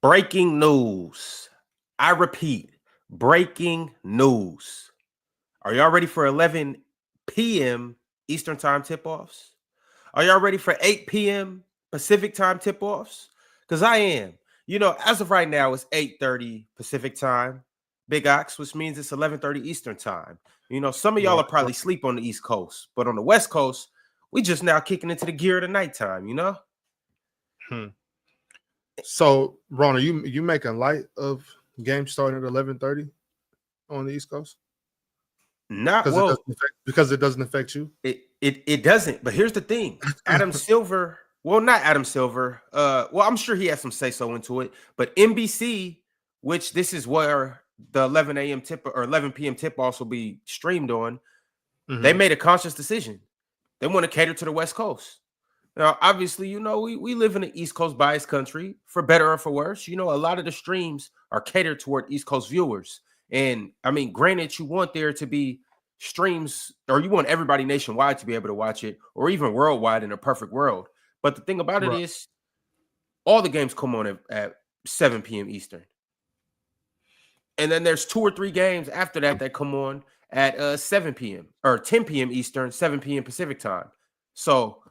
Breaking news. I repeat, breaking news. Are y'all ready for 11 p.m. Eastern Time tip-offs? Are y'all ready for 8 p.m. Pacific Time tip-offs? Because I am. As of right now, it's 8:30 Pacific Time, Big Ox, which means it's 11:30 Eastern Time. Some of y'all are probably sleep on the East Coast, but on the West Coast, we just now kicking into the gear of the nighttime, So, Ron, are you making light of games starting at 11:30 on the East Coast? Not because it doesn't affect you. It doesn't. But here's the thing: Adam Silver. Well, not Adam Silver. I'm sure he has some say so into it. But NBC, which this is where the 11 a.m. tip or 11 p.m. tip also be streamed on. They made a conscious decision. They want to cater to the West Coast. Now, obviously, we live in an East Coast biased country, for better or for worse. A lot of the streams are catered toward East Coast viewers. And I mean, granted, you want there to be streams, or you want everybody nationwide to be able to watch it, or even worldwide in a perfect world. But the thing about it is, all the games come on at 7 p.m. Eastern. And then there's 2 or 3 games after that come on at 7 p.m. or 10 p.m. Eastern, 7 p.m. Pacific Time. So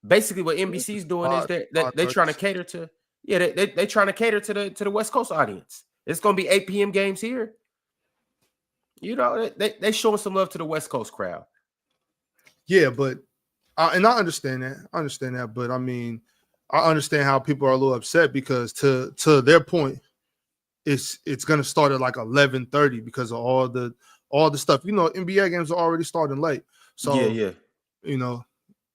basically, what NBC's doing is they're trying to cater to, they trying to cater to the West Coast audience. It's going to be 8 p.m. games here. They showing some love to the West Coast crowd. Yeah, but and I understand that. But I mean, I understand how people are a little upset because to their point, it's going to start at like 11:30 because of all the stuff. NBA games are already starting late. So yeah.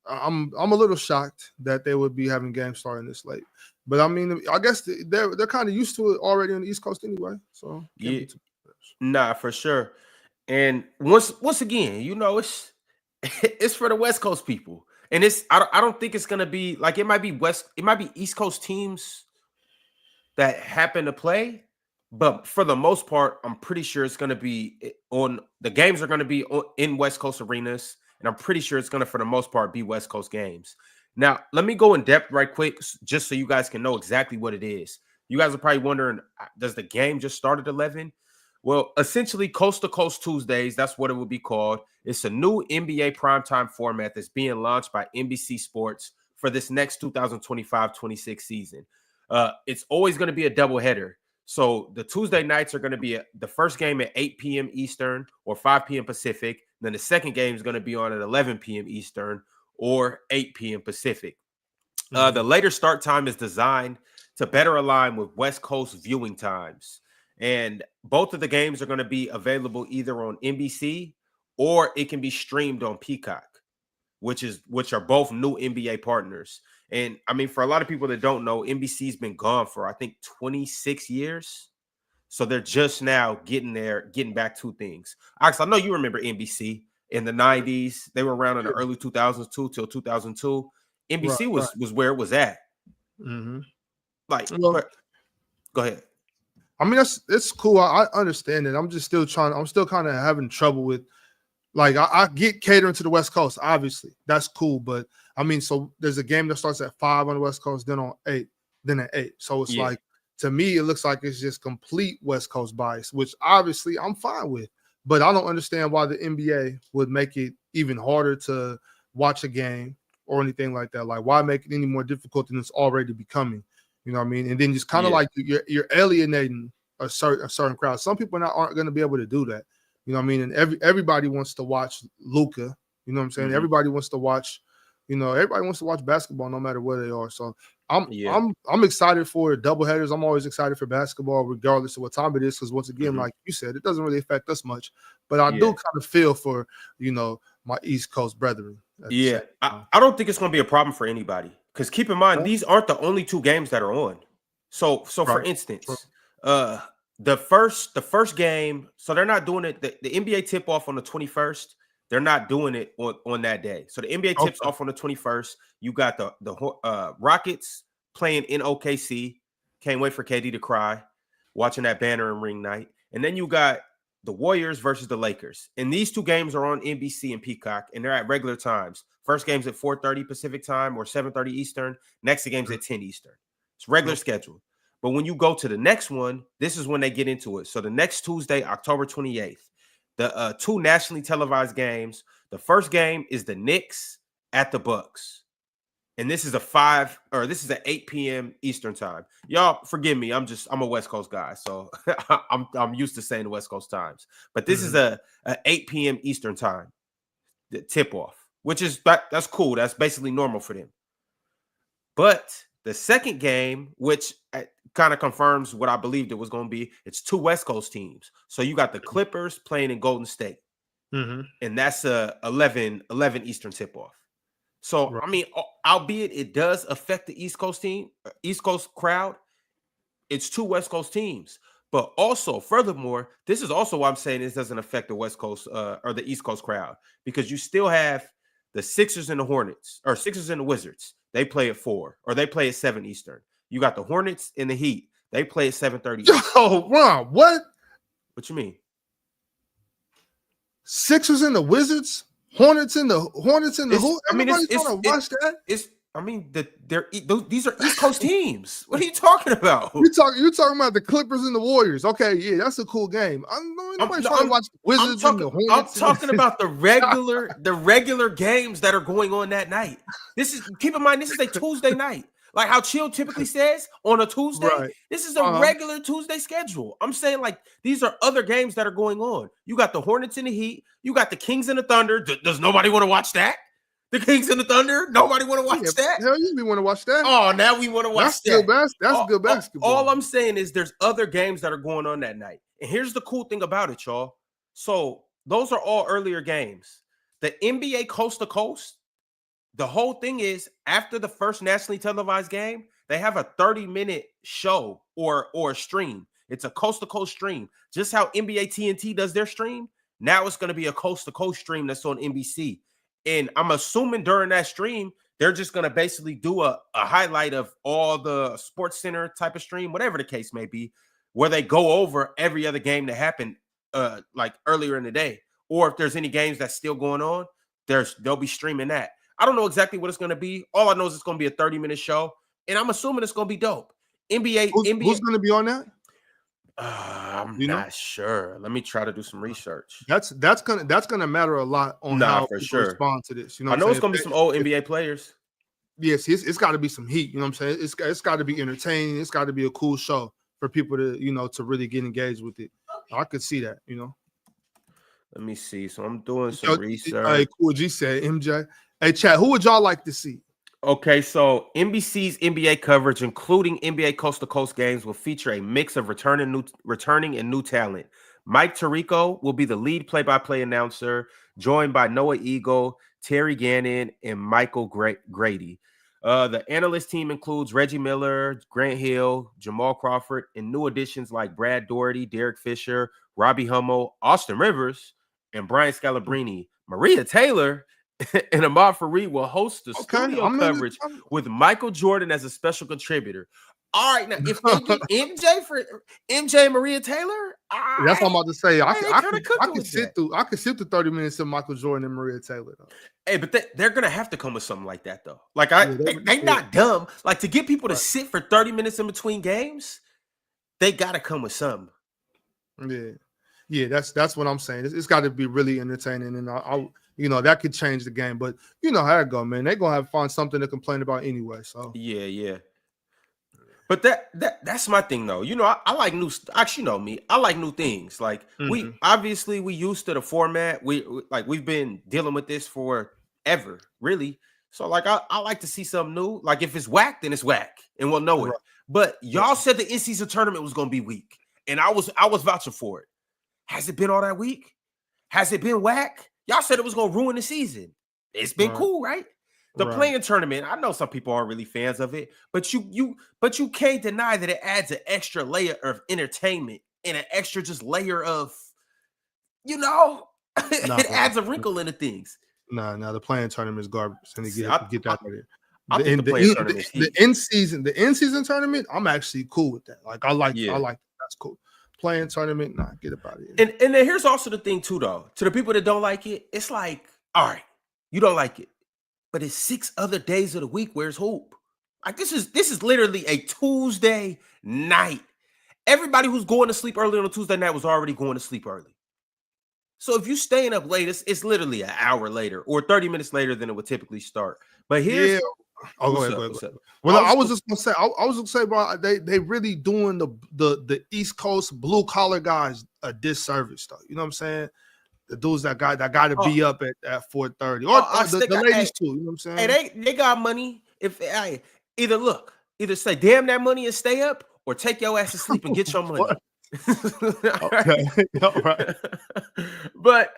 I'm a little shocked that they would be having games starting this late. But I mean, I guess they're kind of used to it already on the East Coast anyway. So yeah. Nah, for sure. And once again, it's for the West Coast people. And I don't think it's gonna be like it might be East Coast teams that happen to play, but for the most part, I'm pretty sure it's gonna be on the games are gonna be in West Coast arenas, and I'm pretty sure it's gonna for the most part be West Coast games. Now, let me go in depth right quick, just so you guys can know exactly what it is. You guys are probably wondering, does the game just start at 11? Well, essentially, Coast to Coast Tuesdays, that's what it would be called. It's a new NBA primetime format that's being launched by NBC Sports for this next 2025-26 season. It's always going to be a doubleheader. So the Tuesday nights are going to be the first game at 8 p.m. Eastern or 5 p.m. Pacific. Then the second game is going to be on at 11 p.m. Eastern or 8 p.m. Pacific. The later start time is designed to better align with West Coast viewing times. And both of the games are going to be available either on NBC or it can be streamed on Peacock, which are both new NBA partners. And I mean, for a lot of people that don't know, NBC's been gone for, I think, 26 years. So they're just now getting back to things. Alex, I know you remember NBC in the 90s. They were around in the early 2000s too, till 2002. NBC was where it was at. Go ahead. I mean, it's cool. I understand it. I'm still kind of having trouble with, like, I get catering to the West Coast, obviously. That's cool. But I mean, so there's a game that starts at 5 on the West Coast, then on 8, then at 8. So it's like, to me, it looks like it's just complete West Coast bias, which obviously I'm fine with. But I don't understand why the NBA would make it even harder to watch a game or anything like that. Like, why make it any more difficult than it's already becoming? You know what I mean? And then just kind of like you're alienating a certain crowd. Some people aren't going to be able to do that. You know what I mean? And everybody wants to watch Luka. You know what I'm saying? Everybody wants to watch. Everybody wants to watch basketball no matter where they are. So I'm excited for doubleheaders. I'm always excited for basketball, regardless of what time it is, because once again, like you said, it doesn't really affect us much. But I do kind of feel for my East Coast brethren. Yeah, I don't think it's going to be a problem for anybody. Because keep in mind, these aren't the only 2 games that are on. So for instance, the first game, so they're not doing it. The NBA tip off on the 21st. They're not doing it on that day. So the NBA tips off on the 21st. You got the Rockets playing in OKC. Can't wait for KD to cry, watching that banner and ring night. And then you got the Warriors versus the Lakers. And these 2 games are on NBC and Peacock, and they're at regular times. First game's at 4:30 Pacific time or 7:30 Eastern. Next game's at 10 Eastern. It's regular schedule. But when you go to the next one, this is when they get into it. So the next Tuesday, October 28th, the two nationally televised games. The first game is the Knicks at the Bucks. And this is an 8 p.m. Eastern time. Y'all forgive me. I'm a West Coast guy. So I'm used to saying the West Coast times. But this is a 8 p.m. Eastern time, the tip off, which is that's cool. That's basically normal for them. But the second game, which kind of confirms what I believed it was going to be, it's two West Coast teams. So you got the Clippers playing in Golden State. And that's a 11 Eastern tip off. So, Right. I mean, albeit it does affect the East Coast crowd, it's two West Coast teams. But also, furthermore, this is also why I'm saying this doesn't affect the West Coast or the East Coast crowd, because you still have the Sixers and the Hornets, or Sixers and the Wizards. They play at 4, or they play at 7 Eastern. You got the Hornets and the Heat. They play at 7:30. Yo, Ron, what? What you mean? Sixers and the Wizards? Hornets and the who? I mean, Everybody's trying to watch that. These are East Coast teams. What are you talking about? You're talking about the Clippers and the Warriors. Okay, yeah, that's a cool game. Nobody's trying to watch the Wizards and the Hornets. I'm talking about the regular games that are going on that night. Keep in mind, this is a Tuesday night. Like how Chill typically says on a Tuesday. Right. This is a regular Tuesday schedule. I'm saying, like, these are other games that are going on. You got the Hornets and the Heat. You got the Kings and the Thunder. Does nobody want to watch that? The Kings and the Thunder? Nobody want to watch that? Hell, we want to watch that. Oh, now we want to watch that. That's good basketball. All I'm saying is there's other games that are going on that night. And here's the cool thing about it, y'all. So those are all earlier games. The NBA coast to coast, the whole thing is after the first nationally televised game, they have a 30-minute show or a stream. It's a coast to coast stream. Just how NBA TNT does their stream. Now it's going to be a coast to coast stream that's on NBC. And I'm assuming during that stream, they're just going to basically do a highlight of all the Sports Center type of stream, whatever the case may be, where they go over every other game that happened like earlier in the day. Or if there's any games that's still going on, they'll be streaming that. I don't know exactly what it's going to be. All I know is it's going to be a 30-minute show, and I'm assuming it's going to be dope. NBA, who's going to be on that? I'm not sure. Let me try to do some research. That's gonna matter a lot on how people respond to this. You know, I know it's gonna be some old NBA players. Yes, it's got to be some heat. You know what I'm saying? It's got to be entertaining. It's got to be a cool show for people to to really get engaged with it. I could see that. Let me see. So I'm doing some research. Hey, Cool G said MJ. Hey, chat. Who would y'all like to see? Okay, so NBC's NBA coverage, including NBA coast-to-coast games, will feature a mix of returning and new talent. Mike Tirico will be the lead play-by-play announcer, joined by Noah Eagle, Terry Gannon, and Michael Grady. The analyst team includes Reggie Miller, Grant Hill, Jamal Crawford, and new additions like Brad Doherty, Derek Fisher, Robbie Hummel, Austin Rivers, and Brian Scalabrine. Maria Taylor and Ahmad Fareed will host the studio coverage with Michael Jordan as a special contributor. All right, now if they get MJ and Maria Taylor, that's what I'm about to say. I could sit through 30 minutes of Michael Jordan and Maria Taylor. Though. Hey, but they're gonna have to come with something like that, though. Like they not dumb. Like to get people to sit for 30 minutes in between games, they gotta come with something. Yeah, that's what I'm saying. It's got to be really entertaining, and I that could change the game. But you know how it go, man. They're gonna have to find something to complain about anyway. So yeah. But that's my thing, though. I like new. Actually, you know me. I like new things. Like we used to the format. We've been dealing with this forever, really. So like I like to see something new. Like if it's whack, then it's whack, and we'll know it. But y'all said the in-season tournament was gonna be weak, and I was vouching for it. Has it been all that weak? Has it been whack? Y'all said it was gonna ruin the season. It's been cool, right? The playing tournament, I know some people aren't really fans of it, but you can't deny that it adds an extra layer of entertainment and an extra just layer of, it adds a wrinkle into things. No, the playing tournament is garbage. And get that right here. The in-season tournament, I'm actually cool with that. Like I like that's cool. Playing tournament, get about it. And then here's also the thing too, though. To the people that don't like it, it's like, all right, you don't like it. But it's 6 other days of the week where it's hoop. Like this is literally a Tuesday night. Everybody who's going to sleep early on a Tuesday night was already going to sleep early. So if you're staying up late, it's literally an hour later or 30 minutes later than it would typically start. But here's Oh, go what's ahead, up, go ahead, what's go ahead. up? Well, I was just gonna say, I was gonna say, bro, they really doing the East Coast blue collar guys a disservice, though. You know what I'm saying? The dudes that got to be up at 4:30, or the ladies too. You know what I'm saying? Hey, they got money. If either say damn that money and stay up, or take your ass to sleep and get your money. Okay, all right. But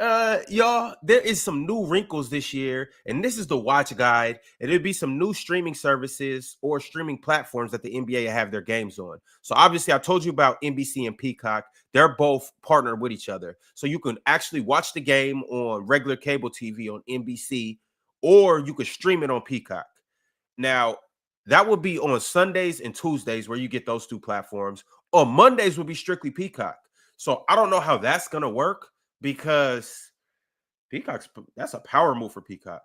y'all, there is some new wrinkles this year, and this is the watch guide. And there'll be some new streaming services or streaming platforms that the NBA have their games on. So obviously, I told you about NBC and Peacock. They're both partnered with each other, so you can actually watch the game on regular cable TV on NBC, or you could stream it on Peacock. Now, that will be on Sundays and Tuesdays where you get those two platforms. On Mondays will be strictly Peacock. So I don't know how that's gonna work because that's a power move for Peacock.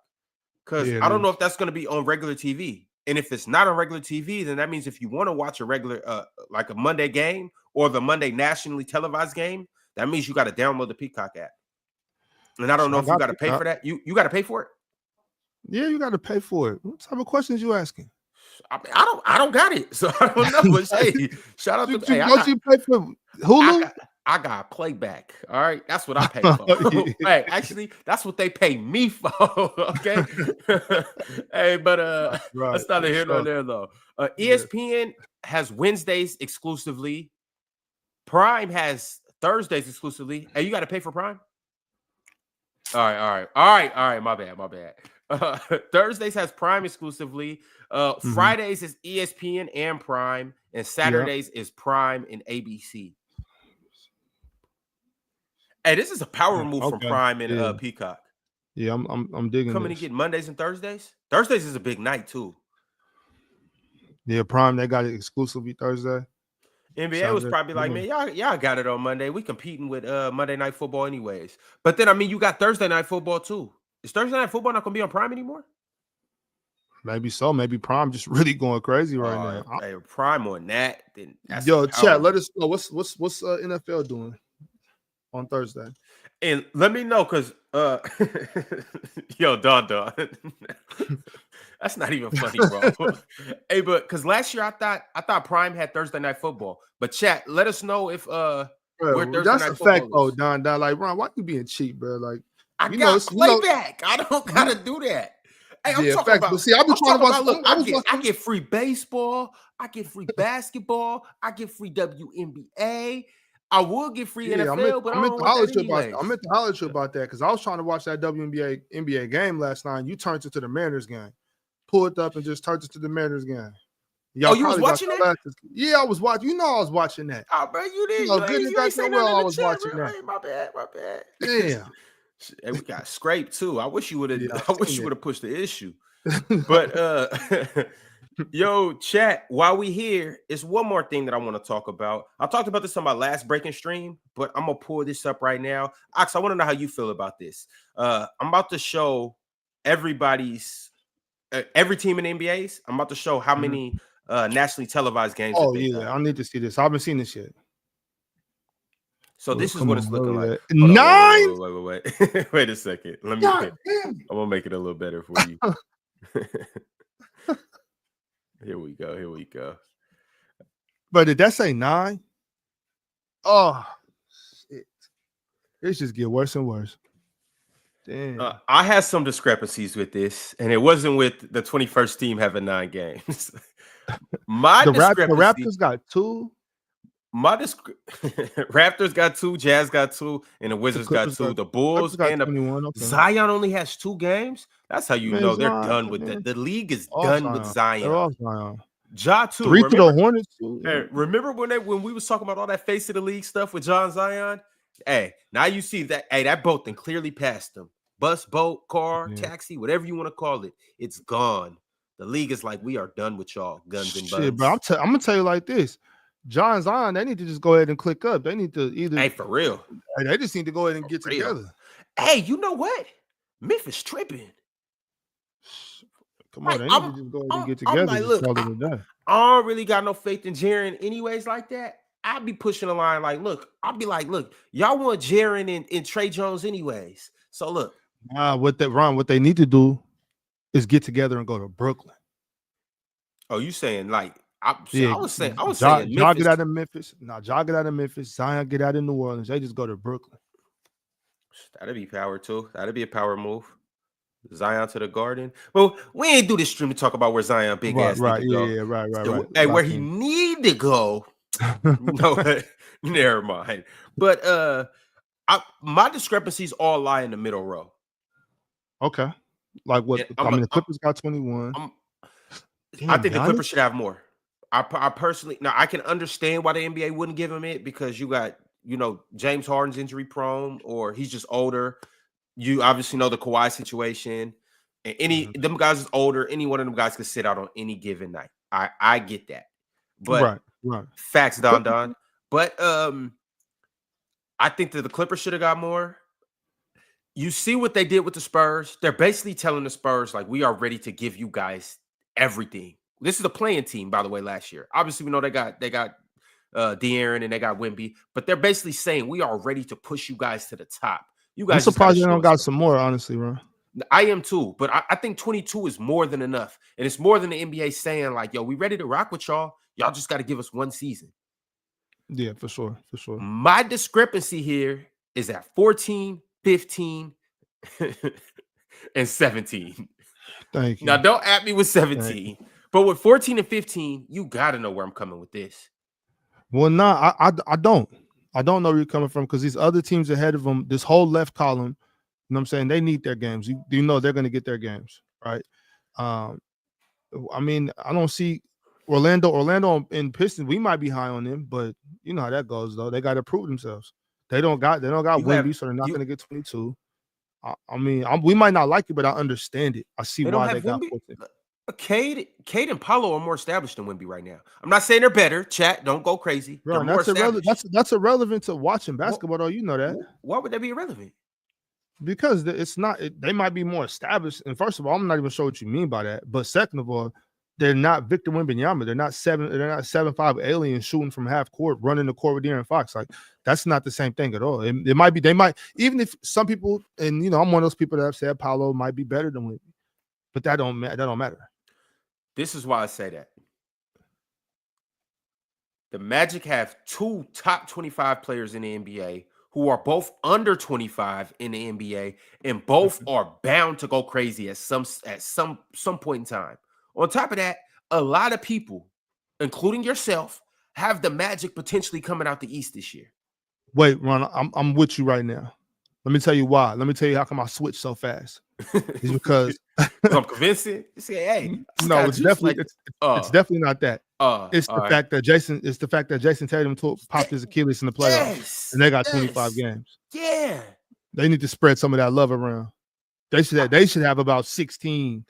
Because I don't know if that's gonna be on regular TV. And if it's not on regular TV, then that means if you want to watch a regular like a Monday game or the Monday nationally televised game, that means you got to download the Peacock app. And I don't know if you got to pay for that. You got to pay for it? Yeah, you got to pay for it. What type of questions you asking? I don't got it, so I don't know. But hey, shout out to you pay for Hulu? I got playback. All right, that's what I pay for. Hey, actually, that's what they pay me for. Okay. Hey, but that's not here nor there though. ESPN has Wednesdays exclusively. Prime has Thursdays exclusively. Hey, you got to pay for Prime. All right. My bad. Thursdays has Prime exclusively. Fridays is ESPN and Prime, and Saturdays is Prime and ABC. Hey, this is a power move from Prime and Peacock. Yeah, I'm digging. Coming and get Mondays and Thursdays. Thursdays is a big night too. Yeah, Prime, they got it exclusively Thursday. NBA was probably like, man, y'all got it on Monday. We competing with Monday Night Football anyways. But then, I mean, you got Thursday Night Football too. Is Thursday Night Football not going to be on Prime anymore? Maybe so. Maybe Prime just really going crazy right now. Hey, Prime on that. Then chat, let us know what's NFL doing on Thursday. And let me know because Don. That's not even funny, bro. Hey, but because last year I thought Prime had Thursday Night Football. But chat, let us know if bro, that's a fact though, Don. Like, Ron, why you being cheap, bro? Like, I got playback. I don't gotta do that. Hey, I'm talking about. But see, I've been trying to watch. Look, I get free baseball. I get free basketball. I get free WNBA. I will get free NFL, but I meant to holler at you about that because I was trying to watch that WNBA NBA game last night. And you turned it to the Mariners game, pulled up and just turned it to the Mariners game. You was watching that? Yeah, I was watching. You know, I was watching that. Oh, bro, you did. You ain't say well, I was watching that. Hey, my bad. Damn. Hey, we got scraped too. I wish you would have. I wish you would have pushed the issue. But yo, chat, while we here, it's one more thing that I want to talk about. I talked about this on my last breaking stream, but I'm gonna pull this up right now. Ox, I want to know how you feel about this. I'm about to show everybody's every team in the NBA's. I'm about to show how many nationally televised games. Oh yeah, I need to see this. I haven't seen this yet. So this is what it's looking like. 9. Wait. Wait a second. I'm gonna make it a little better for you. Here we go. But did that say 9? Oh shit. It's just get worse and worse. Damn. I had some discrepancies with this, and it wasn't with the 21st team having 9 games. The Raptors got 2. Raptors got 2, Jazz got 2, and the Wizards got 2. The Bulls and Zion only has 2 games. That's how you know they're done with that. The league is done with Zion. Ja too. 3 to the Hornets. Remember when we was talking about all that face of the league stuff with John Zion? Hey, now you see that. Hey, that boat then clearly passed him. Bus, boat, car, taxi, whatever you want to call it. It's gone. The league is like, we are done with y'all, guns and buns. Shit, bro, I'm gonna tell you like this. John Zion, they need to just go ahead and click up. They need to either. Hey, for real. They just need to go ahead and get together. Hey, you know what? Memphis tripping. Come on, Like they need to just go ahead and get I'm together. like, Just look, call it a day. I don't really got no faith in Jaren anyways like that. I'd be pushing the line like, look, I'll be like, look, y'all want Jaren and Trey Jones anyways. So look, What they need to do is get together and go to Brooklyn. oh, you saying like Yeah, I was Ja saying Ja Memphis. get out of Memphis. Nah, Ja get out of Memphis. Zion get out of New Orleans. They just go to Brooklyn. That'd be power too. That'd be a power move. Zion to the Garden. Well, we ain't do this stream to talk about where Zion big ass need Right. to go. Yeah, right. Hey, where Lock he in. need to go. No, never mind. But my discrepancies all lie in the middle row. Okay. Like what? And I mean, the Clippers got 21. I'm I Damn, think the Giannis. Clippers should have more. I personally now I can understand why the NBA wouldn't give him it because you got James Harden's injury prone or he's just older. You obviously know the Kawhi situation. And them guys is older. Any one of them guys could sit out on any given night. I get that. But Right. facts, Don. But I think that the Clippers should have got more. You see what they did with the Spurs. They're basically telling the Spurs, like, we are ready to give you guys everything. This is a playing team, by the way, last year. Obviously, we know they got De'Aaron and they got Wemby, but they're basically saying we are ready to push you guys to the top. You guys I'm surprised they don't got some more, honestly, bro. I am too, but I think 22 is more than enough. And it's more than the NBA saying, like, yo, we ready to rock with y'all. Y'all just got to give us one season. Yeah, for sure. My discrepancy here is at 14, 15, and 17. Thank you. Now, don't at me with 17, but with 14 and 15, you got to know where I'm coming with this. Well, nah, I don't. I don't know where you're coming from because these other teams ahead of them, this whole left column, you know what I'm saying? They need their games. You know they're going to get their games, right? I mean, I don't see Orlando and Pistons. We might be high on them, but you know how that goes, though. They got to prove themselves. They don't got Wemby, so they're not going to get 22. I mean, we might not like it, but I understand it. I see why they got 14. Cade and Paolo are more established than Wemby right now. I'm not saying they're better. Chat, don't go crazy. Bro, that's irrelevant to watching basketball, though. You know that. Why would that be irrelevant? Because it's not. They might be more established. And first of all, I'm not even sure what you mean by that. But second of all, they're not Victor Wembanyama. They're not 7'5" aliens shooting from half court, running the court with De'Aaron Fox. Like that's not the same thing at all. It might be. They might, even if some people, and I'm one of those people that have said Paolo might be better than Wemby, but that don't matter. This is why I say that. The Magic have two top 25 players in the NBA who are both under 25 in the NBA, and both are bound to go crazy at some point in time. On top of that, a lot of people, including yourself, have the Magic potentially coming out the East this year. Wait, Ron, I'm with you right now. Let me tell you why. Let me tell you how come I switched so fast. It's because I'm convincing. You say, hey, no, it's definitely not that. It's the fact that Jason Tatum popped his Achilles in the playoffs, and they got 25 games. Yeah, they need to spread some of that love around. They should have about 16,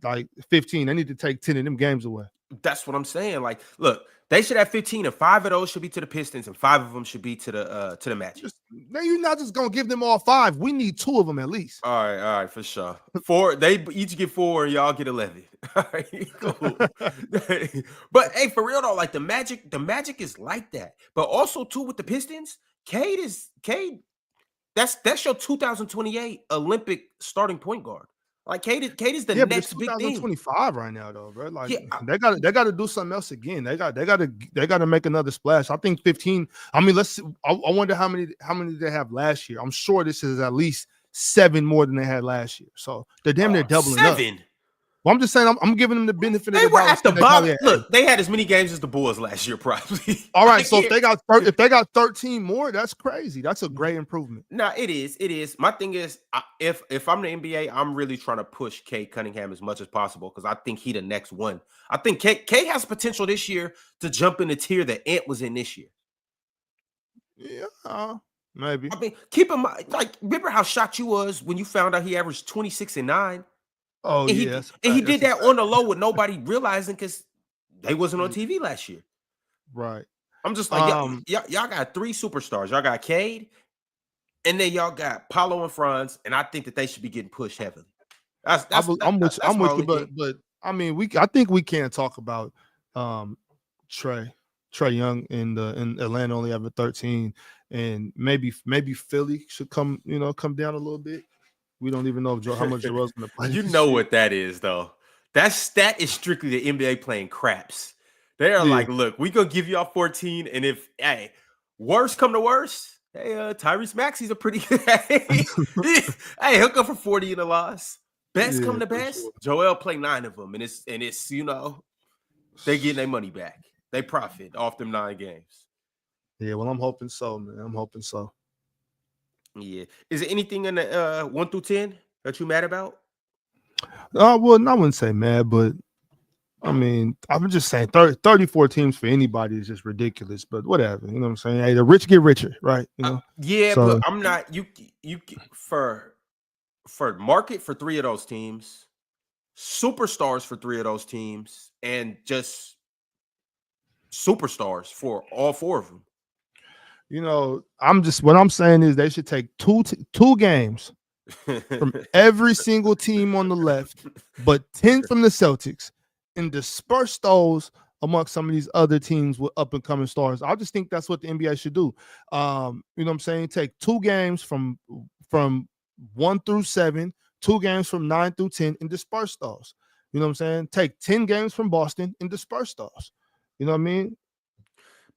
like 15. They need to take 10 of them games away. That's what I'm saying. Like, look, they should have 15, and 5 of those should be to the Pistons, and 5 of them should be to the Magic. You're not just gonna give them all 5. We need 2 of them at least. All right, for sure. 4, they each get 4, and y'all get 11. All right, cool. But hey, for real though, like the Magic is like that. But also too with the Pistons, Cade. That's your 2028 Olympic starting point guard. Like Cade is the next big thing. 2025 right now, though, bro. Like they got to do something else again. They got to make another splash. I think 15. I mean, let's see. I wonder how many they have last year. I'm sure this is at least 7 more than they had last year. So they're damn near doubling 7. up. Well, I'm just saying, I'm giving them the benefit of the doubt. They were at the bottom. Look, they had as many games as the Bulls last year, probably. All right, so if they got 13 more, that's crazy. That's a great improvement. No, it is. It is. My thing is, if I'm the NBA, I'm really trying to push Cade Cunningham as much as possible because I think he the next one. I think Cade has potential this year to jump in the tier that Ant was in this year. Yeah, maybe. I mean, keep in mind, like, remember how shocked you was when you found out he averaged 26 and 9? Oh, yes. And he did that on the low with nobody realizing because they wasn't on TV last year. Right. I'm just like, y'all got 3 superstars. Y'all got Cade, and then y'all got Paolo and Franz, and I think that they should be getting pushed heavily. I'm with you, but I mean, I think we can talk about Trey Young in Atlanta only having 13, and maybe Philly should come down a little bit. We don't even know how much Joel's going to play. You this know year. what that is, though. That is strictly the NBA playing craps. They are Yeah. like, look, we gonna give y'all 14, and if worst come to worst, Tyrese Maxey's a pretty good. Hey, he'll go for 40 in the loss. Best come to best, sure. Joel play 9 of them, and it's they getting their money back. They profit off them 9 games. Yeah, well, I'm hoping so, man. I'm hoping so. Yeah. Is there anything in the 1 through 10 that you mad about? Well, I wouldn't say mad, but I mean, I'm just saying 34 teams for anybody is just ridiculous, but whatever. You know what I'm saying? Hey, the rich get richer, right? Yeah, so, but I'm not you for market for 3 of those teams, superstars for 3 of those teams, and just superstars for all 4 of them. What I'm saying is they should take two games from every single team on the left, but 10 from the Celtics, and disperse those amongst some of these other teams with up and coming stars. I just think that's what the NBA should do. You know what I'm saying? Take 2 games from 1 through 7, 2 games from 9 through 10, and disperse those. You know what I'm saying? Take 10 games from Boston and disperse those. You know what I mean?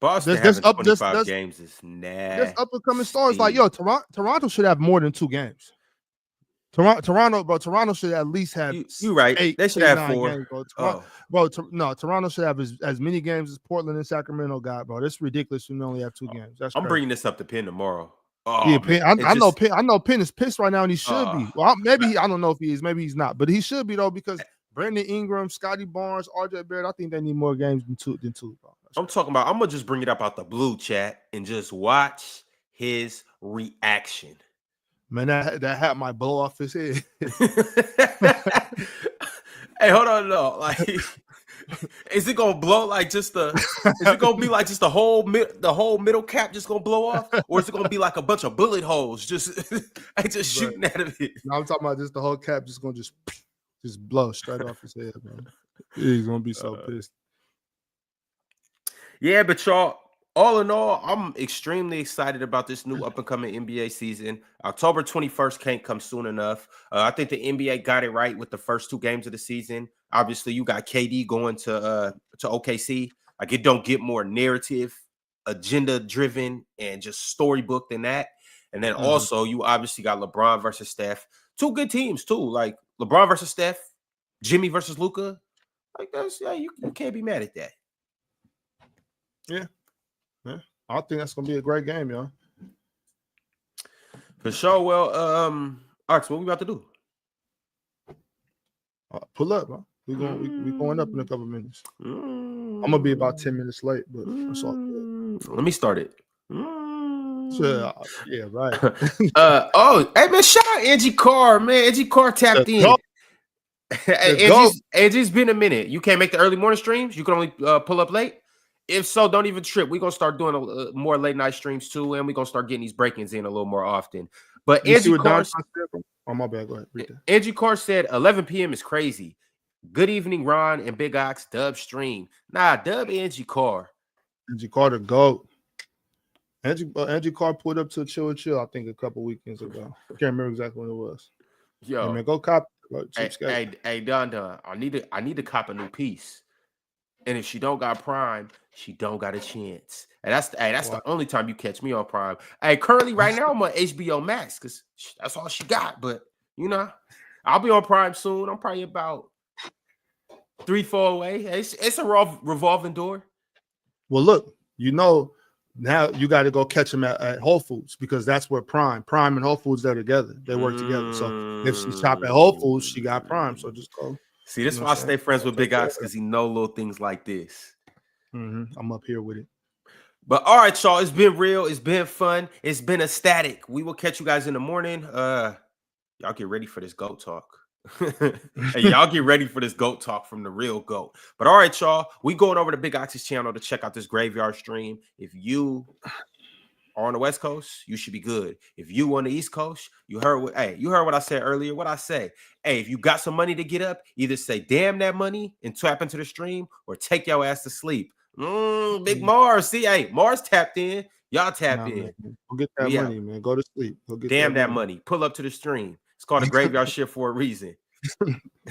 Boston having 25 games is nasty. There's up and coming stars like Toronto should have more than 2 games. Toronto should at least have. You're right. 8, they should 8, have 4. Games, Toronto should have as many games as Portland and Sacramento got, bro. That's ridiculous. We only have 2 games. That's I'm bringing this up to Penn tomorrow. Yeah, Penn, I know Penn is pissed right now, and he should be. Well, maybe I don't know if he is. Maybe he's not, but he should be though, because Brandon Ingram, Scotty Barnes, RJ Barrett, I think they need more games than two. Bro. I'm talking about. I'm gonna just bring it up out the blue chat and just watch his reaction. Man, that hat might blow off his head. Hey, hold on, no. Like, is it gonna blow like just the? Is it gonna be like just the whole middle cap just gonna blow off, or is it gonna be like a bunch of bullet holes just shooting out of it? No, I'm talking about just the whole cap just gonna just blow straight off his head, man. He's gonna be so pissed. Yeah, but y'all. All in all, I'm extremely excited about this new up-and-coming NBA season. October 21st can't come soon enough. I think the NBA got it right with the first 2 games of the season. Obviously, you got KD going to OKC. Like, it don't get more narrative, agenda-driven, and just storybook than that. And then also, you obviously got LeBron versus Steph. 2 good teams, too. Like, LeBron versus Steph, Jimmy versus Luka. Like, you can't be mad at that. Yeah. Yeah, I think that's gonna be a great game, y'all. For sure. Well, Arx, what we about to do? Pull up, man. We going up in a couple minutes. I'm gonna be about 10 minutes late, but that's all. Let me start it. Sure, yeah, right. Hey man, shout out Angie Carr, man. Angie Carr tapped in. Angie's been a minute. You can't make the early morning streams. You can only pull up late. If so, don't even trip. We're going to start doing more late night streams too, and we're going to start getting these break-ins in a little more often. But Angie Carr, oh, my bad. Go ahead. Read that. Angie Carr said 11 p.m. is crazy. Good evening, Ron and Big Ox. Dub stream. Nah, dub Angie Carr. Angie Carr the GOAT. Angie Carr pulled up to Chill, I think, a couple weekends ago. I can't remember exactly when it was. Yo, hey, man, go cop. Hey, Don. I need to cop a new piece. And if she don't got Prime, she don't got a chance. And that's the only time you catch me on Prime. Hey, currently right now I'm on HBO Max because that's all she got. But I'll be on Prime soon. I'm probably about 3-4 away. It's a revolving door. Well, look, now you got to go catch them at Whole Foods, because that's where Prime and Whole Foods, they're together. They work together. So if she shop at Whole Foods, she got Prime. So just go. See, this is why I stay friends with Big Ox, because he know little things like this. I'm up here with it. But all right, y'all, it's been real. It's been fun. It's been ecstatic. We will catch you guys in the morning. Y'all get ready for this GOAT talk. Hey, y'all get ready for this GOAT talk from the real GOAT. But all right, y'all, we going over to Big Ox's channel to check out this graveyard stream. If you are on the West Coast, you should be good. If you on the East Coast, you heard what I said earlier. What I say, hey, if you got some money to get up, either say damn that money and tap into the stream, or take your ass to sleep. Big Mars, see, hey, Mars tapped in. Y'all tap in. Man. Go get that We out. money, man. Go to sleep. Go get Damn that that money. Pull up to the stream. It's called a graveyard shift for a reason.